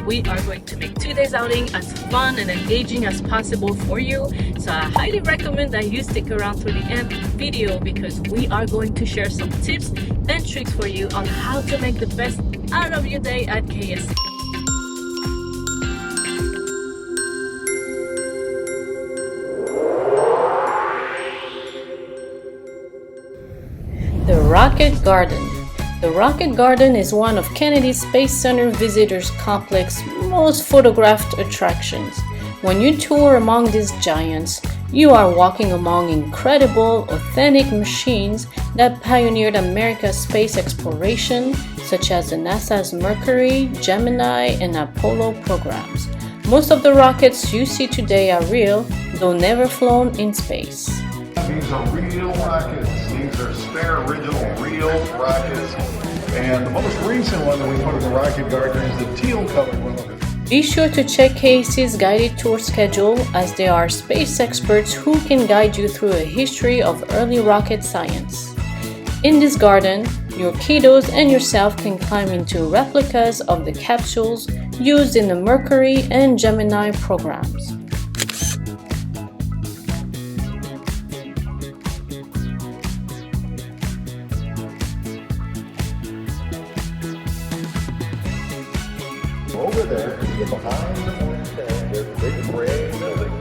we are going to make today's outing as fun and engaging as possible for you. So I highly recommend that you stick around through the end of the video because we are going to share some tips and tricks for you on how to make the best out of your day at KSC. The Rocket Garden. The Rocket Garden is one of Kennedy's Space Center Visitors Complex's most photographed attractions. When you tour among these giants, you are walking among incredible, authentic machines that pioneered America's space exploration, such as the NASA's Mercury, Gemini, and Apollo programs. Most of the rockets you see today are real, though never flown in space. These are real rockets. These are spare original real rockets. And the most recent one that we put in the Rocket Garden is the teal colored one of it. Be sure to check KSC's guided tour schedule, as there are space experts who can guide you through a history of early rocket science. In this garden, your kiddos and yourself can climb into replicas of the capsules used in the Mercury and Gemini programs. Over there, behind the Moonscape, there's a big gray building.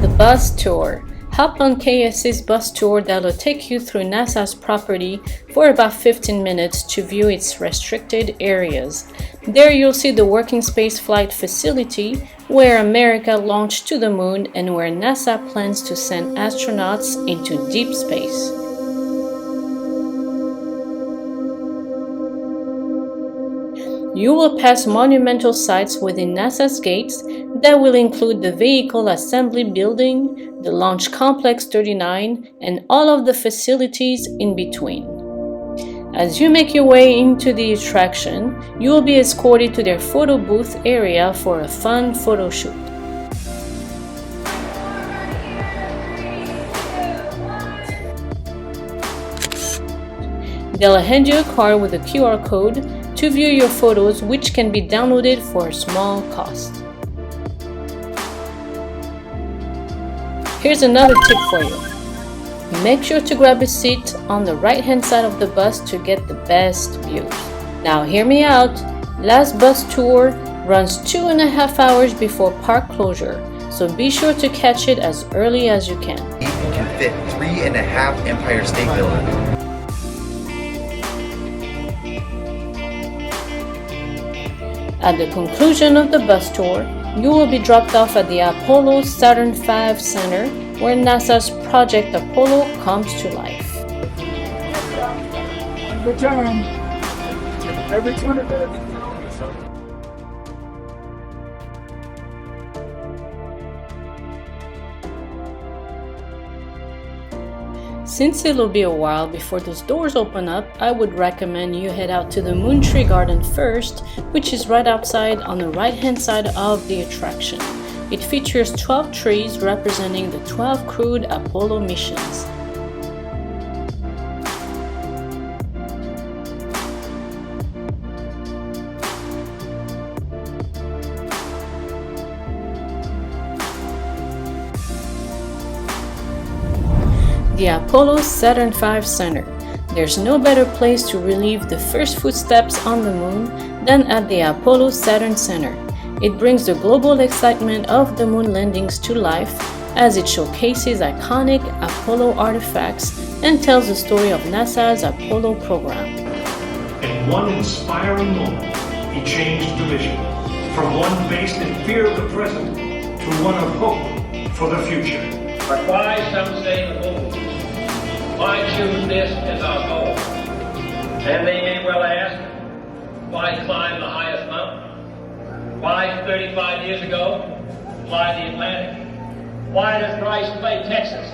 The bus tour. Hop on KSC's bus tour that'll take you through NASA's property for about 15 minutes to view its restricted areas. There you'll see the working space flight facility where America launched to the moon and where NASA plans to send astronauts into deep space. You will pass monumental sites within NASA's gates that will include the Vehicle Assembly Building, the Launch Complex 39, and all of the facilities in between. As you make your way into the attraction, you will be escorted to their photo booth area for a fun photo shoot. They'll hand you a card with a QR code to view your photos, which can be downloaded for a small cost. Here's another tip for you. Make sure to grab a seat on the right-hand side of the bus to get the best view. Now hear me out. Last bus tour runs 2.5 hours before park closure, so be sure to catch it as early as you can. It can fit 3.5 Empire State Building. At the conclusion of the bus tour, you will be dropped off at the Apollo Saturn V Center, where NASA's Project Apollo comes to life. Good time. Every 20 minutes. Since it'll be a while before those doors open up, I would recommend you head out to the Moon Tree Garden first, which is right outside on the right-hand side of the attraction. It features 12 trees representing the 12 crewed Apollo missions. The Apollo Saturn V Center. There's no better place to relieve the first footsteps on the moon than at the Apollo Saturn Center. It brings the global excitement of the moon landings to life as it showcases iconic Apollo artifacts and tells the story of NASA's Apollo program. In one inspiring moment, he changed the vision from one based in fear of the present to one of hope for the future. But why, some say, the moon? Why choose this as our goal? And they may well ask, why climb the highest mountain? Why, 35 years ago, fly the Atlantic? Why does Christ play Texas?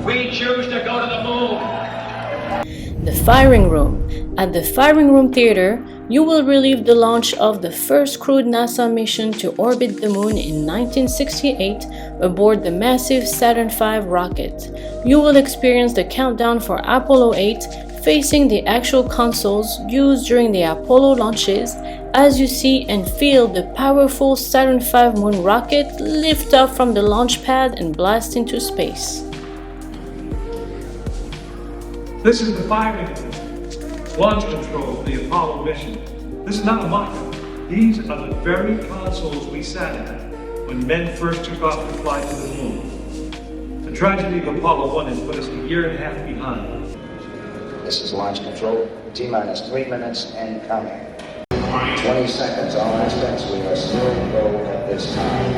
We choose to go to the moon. The firing room. At the firing room theater, You will relive the launch of the first crewed NASA mission to orbit the Moon in 1968 aboard the massive Saturn V rocket. You will experience the countdown for Apollo 8, facing the actual consoles used during the Apollo launches as you see and feel the powerful Saturn V moon rocket lift up from the launch pad and blast into space. This is the firing launch control of the Apollo mission. This is not a mock. These are the very consoles we sat at when men first took off to fly to the moon. The tragedy of Apollo 1 has put us a year and a half behind. This is launch control. T-minus 3 minutes and counting. 20 seconds, all aspects. We are still go at this time.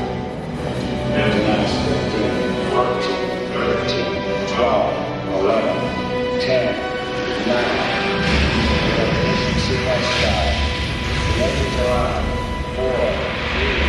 T-minus 15, 14, 13, 12, 11, 10, 9. Sequence start. The engines are on. 4, 3.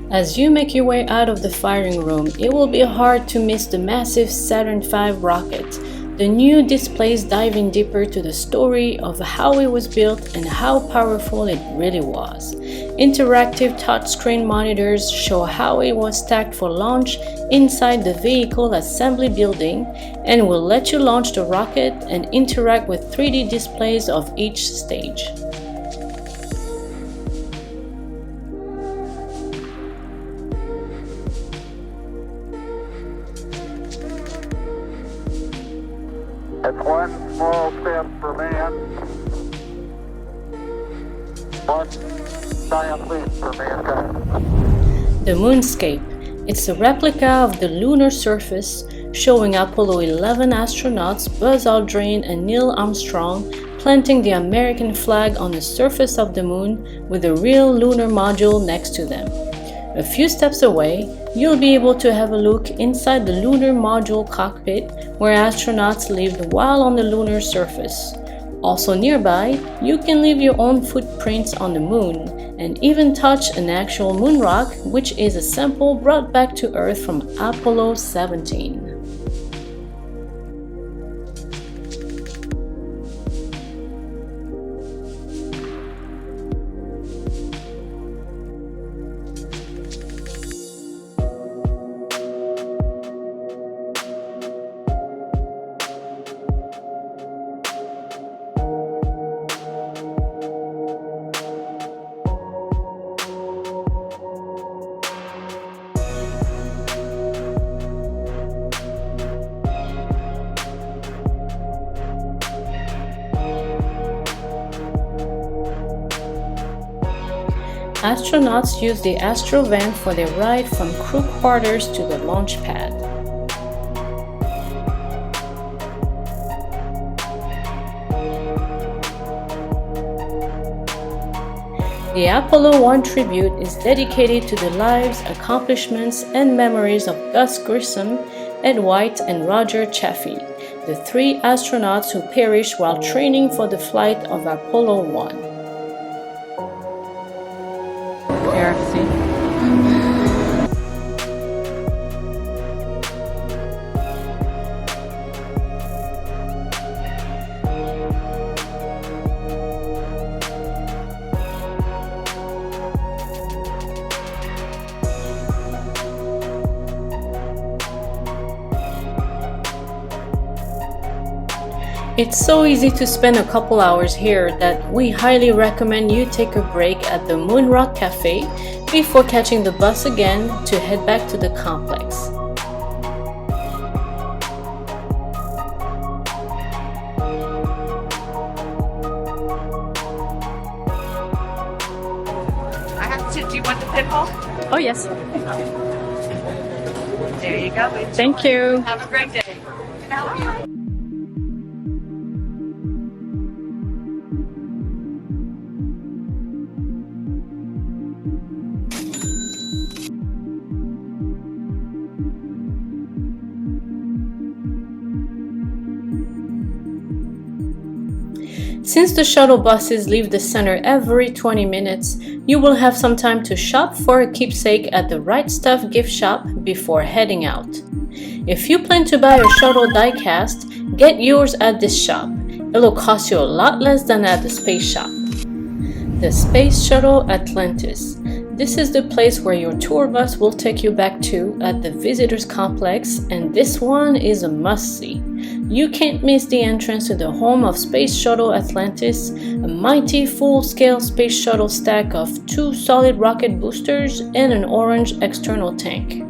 As you make your way out of the firing room, it will be hard to miss the massive Saturn V rocket. The new displays dive in deeper to the story of how it was built and how powerful it really was. Interactive touchscreen monitors show how it was stacked for launch inside the vehicle assembly building and will let you launch the rocket and interact with 3D displays of each stage. It's one small step for man, one giant leap for mankind. The Moonscape. It's a replica of the lunar surface, showing Apollo 11 astronauts Buzz Aldrin and Neil Armstrong planting the American flag on the surface of the Moon with a real lunar module next to them. A few steps away, you'll be able to have a look inside the lunar module cockpit where astronauts lived while on the lunar surface. Also nearby, you can leave your own footprints on the Moon and even touch an actual moon rock, which is a sample brought back to Earth from Apollo 17. Astronauts use the Astro van for their ride from crew quarters to the launch pad. The Apollo 1 tribute is dedicated to the lives, accomplishments, and memories of Gus Grissom, Ed White, and Roger Chaffee, the 3 astronauts who perished while training for the flight of Apollo 1. It's so easy to spend a couple hours here that we highly recommend you take a break at the Moon Rock Cafe before catching the bus again to head back to the complex. Do you want the pinball? Oh yes. There you go. Thank you. Have a great day. Can I help you? Since the shuttle buses leave the center every 20 minutes, you will have some time to shop for a keepsake at the Right Stuff gift shop before heading out. If you plan to buy a shuttle diecast, get yours at this shop. It'll cost you a lot less than at the space shop. The Space Shuttle Atlantis. This is the place where your tour bus will take you back to at the visitors complex, and this one is a must-see. You can't miss the entrance to the home of Space Shuttle Atlantis, a mighty full-scale space shuttle stack of 2 solid rocket boosters and an orange external tank.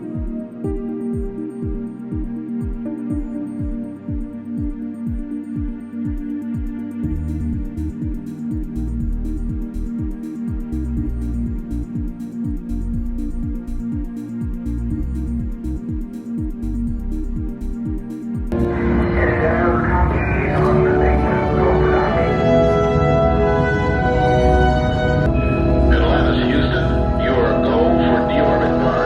Atlantis, Houston, you are go for deorbit mark.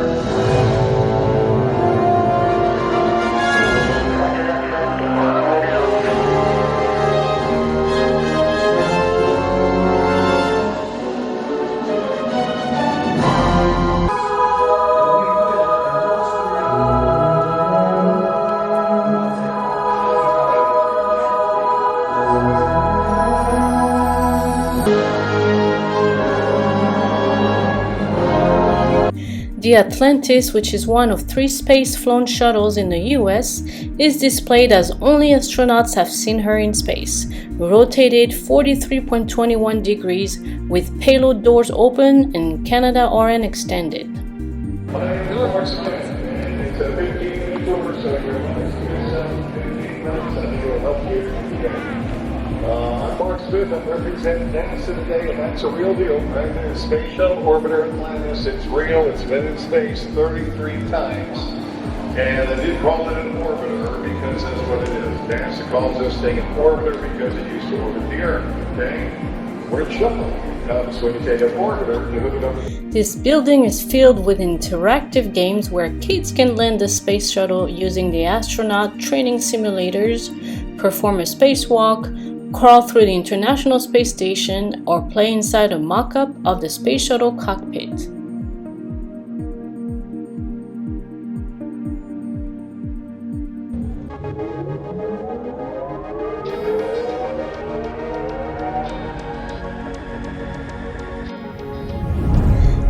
The Atlantis, which is one of 3 space-flown shuttles in the US, is displayed as only astronauts have seen her in space, rotated 43.21 degrees with payload doors open and Canadarm extended. I'm Mark Smith. I'm representing NASA today, and that's a real deal. Right there, Space Shuttle Orbiter Atlantis. It's real. It's been in space 33 times. And they did call it an orbiter because that's what it is. NASA calls this thing an orbiter because it used to orbit the Earth. Okay? Where shuttle comes when you take an orbiter, you hook it up. This building is filled with interactive games where kids can land the space shuttle using the astronaut training simulators, perform a spacewalk, crawl through the International Space Station, or play inside a mock-up of the space shuttle cockpit.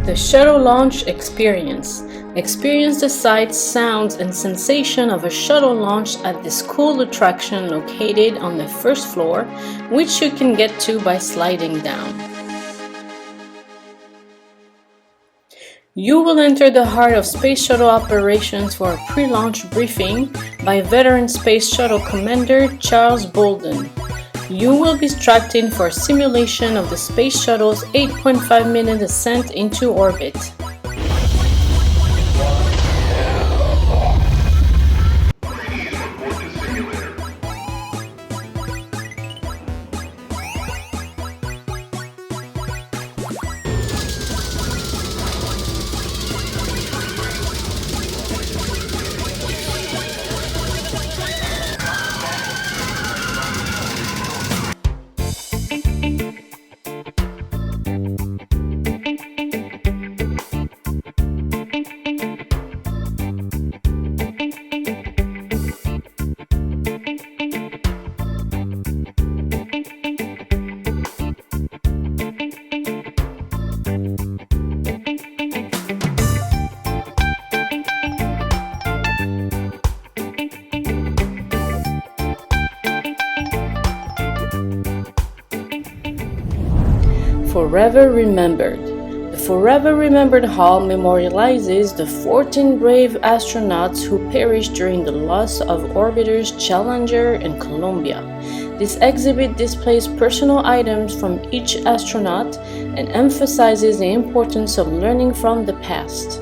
The Shuttle Launch Experience. Experience the sights, sounds, and sensation of a shuttle launch at this cool attraction located on the first floor, which you can get to by sliding down. You will enter the heart of Space Shuttle operations for a pre-launch briefing by veteran Space Shuttle Commander Charles Bolden. You will be strapped in for a simulation of the Space Shuttle's 8.5-minute ascent into orbit. Forever Remembered. The Forever Remembered Hall memorializes the 14 brave astronauts who perished during the loss of orbiters Challenger and Columbia. This exhibit displays personal items from each astronaut and emphasizes the importance of learning from the past.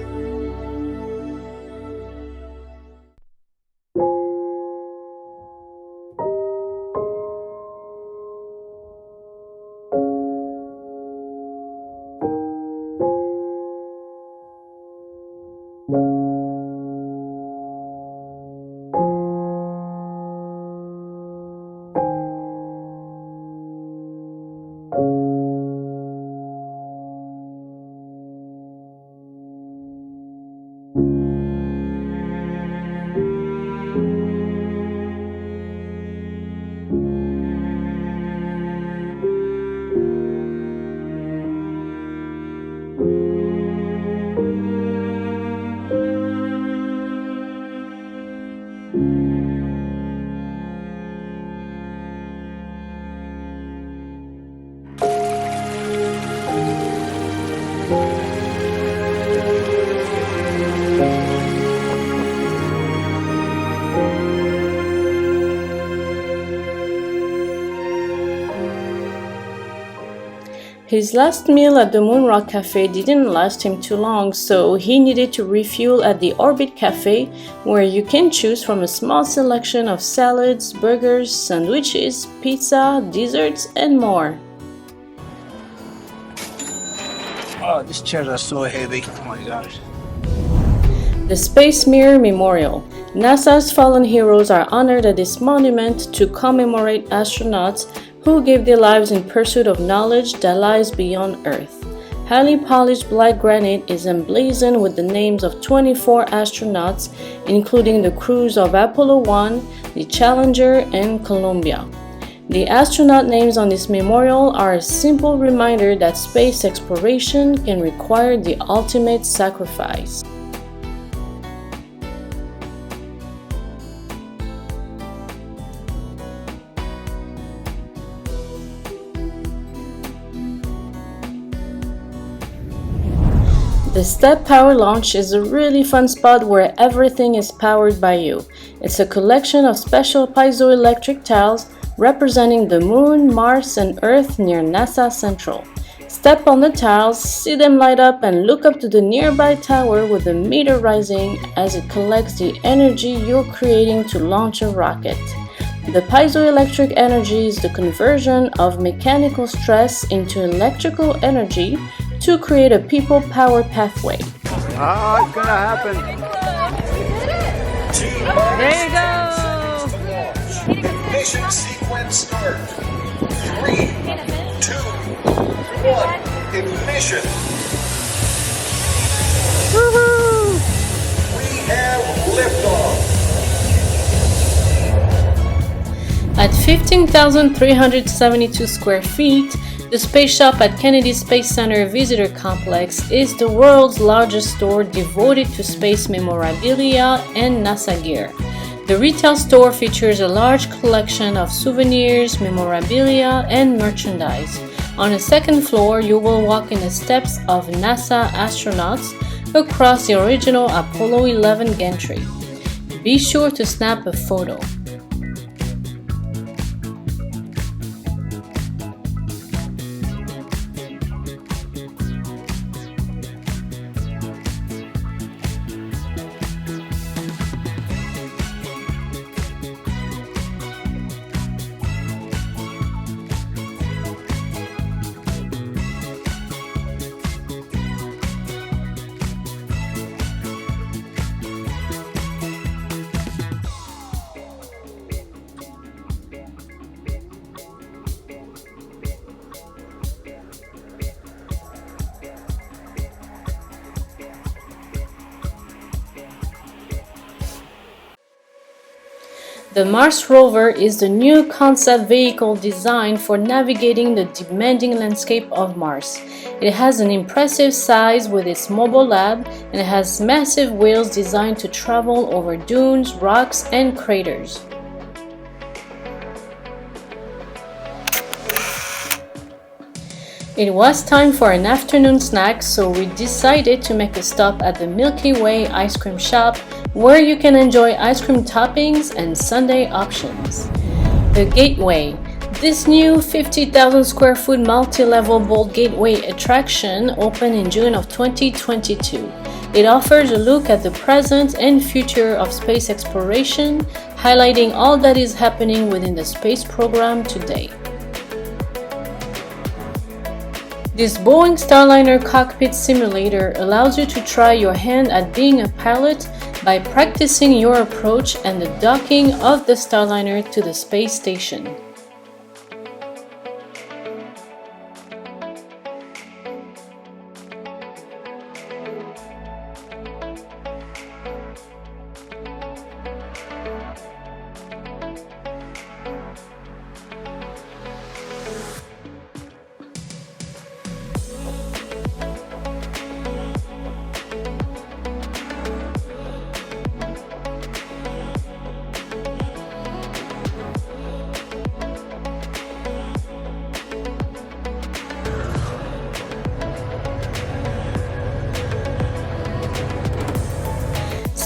His last meal at the Moon Rock Cafe didn't last him too long, so he needed to refuel at the Orbit Cafe, where you can choose from a small selection of salads, burgers, sandwiches, pizza, desserts, and more. Oh, these chairs are so heavy. Oh my gosh. The Space Mirror Memorial. NASA's fallen heroes are honored at this monument to commemorate astronauts who gave their lives in pursuit of knowledge that lies beyond Earth. Highly polished black granite is emblazoned with the names of 24 astronauts, including the crews of Apollo 1, the Challenger, and Columbia. The astronaut names on this memorial are a simple reminder that space exploration can require the ultimate sacrifice. The Step.Power.Launch is a really fun spot where everything is powered by you. It's a collection of special piezoelectric tiles representing the Moon, Mars, and Earth near NASA Central. Step on the tiles, see them light up, and look up to the nearby tower with the meter rising as it collects the energy you're creating to launch a rocket. The piezoelectric energy is the conversion of mechanical stress into electrical energy to create a people-powered pathway. Oh, it's gonna happen. There you go! Mission sequence start. 3, 2, 1, ignition. Woohoo! We have liftoff. At 15,372 square feet, the Space Shop at Kennedy Space Center Visitor Complex is the world's largest store devoted to space memorabilia and NASA gear. The retail store features a large collection of souvenirs, memorabilia, and merchandise. On the second floor, you will walk in the steps of NASA astronauts across the original Apollo 11 gantry. Be sure to snap a photo. The Mars rover is the new concept vehicle designed for navigating the demanding landscape of Mars. It has an impressive size with its mobile lab and it has massive wheels designed to travel over dunes, rocks, and craters. It was time for an afternoon snack, so we decided to make a stop at the Milky Way ice cream shop, where you can enjoy ice cream toppings and sundae options. The Gateway. This new 50,000 square foot multi-level bold gateway attraction opened in June of 2022. It offers a look at the present and future of space exploration, highlighting all that is happening within the space program today. This Boeing Starliner cockpit simulator allows you to try your hand at being a pilot by practicing your approach and the docking of the Starliner to the space station.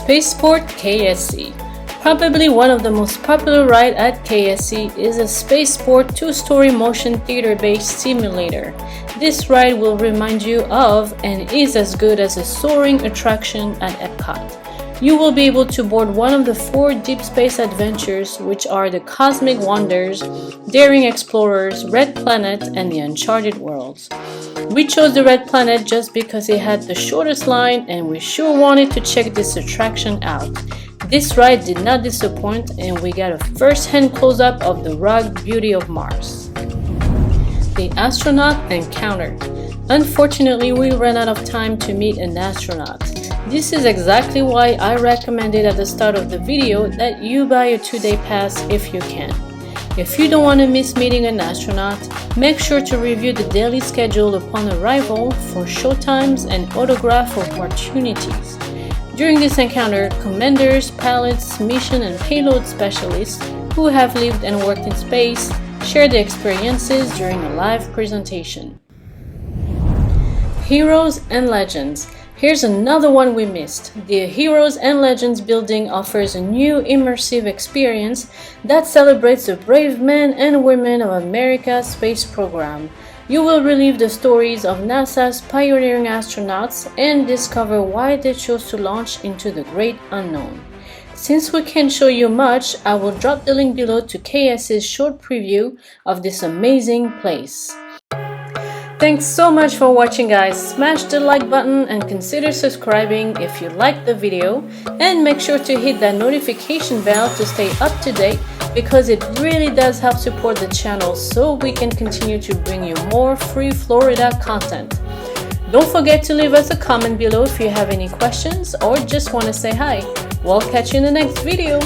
Spaceport KSC. Probably one of the most popular rides at KSC is a Spaceport 2-story motion theater-based simulator. This ride will remind you of and is as good as a soaring attraction at Epcot. You will be able to board one of the 4 deep space adventures, which are the Cosmic Wonders, Daring Explorers, Red Planet, and the Uncharted Worlds. We chose the Red Planet just because it had the shortest line and we sure wanted to check this attraction out. This ride did not disappoint and we got a first-hand close-up of the rugged beauty of Mars. The Astronaut Encounter. Unfortunately, we ran out of time to meet an astronaut. This is exactly why I recommended at the start of the video that you buy a 2-day pass if you can. If you don't want to miss meeting an astronaut, make sure to review the daily schedule upon arrival for showtimes and autograph opportunities. During this encounter, commanders, pilots, mission and payload specialists who have lived and worked in space share their experiences during a live presentation. Heroes and Legends. Here's another one we missed. The Heroes and Legends building offers a new immersive experience that celebrates the brave men and women of America's space program. You will relive the stories of NASA's pioneering astronauts and discover why they chose to launch into the great unknown. Since we can't show you much, I will drop the link below to KS's short preview of this amazing place. Thanks so much for watching, guys. Smash the like button and consider subscribing if you liked the video, and make sure to hit that notification bell to stay up to date because it really does help support the channel so we can continue to bring you more free Florida content. Don't forget to leave us a comment below if you have any questions or just want to say hi. We'll catch you in the next video.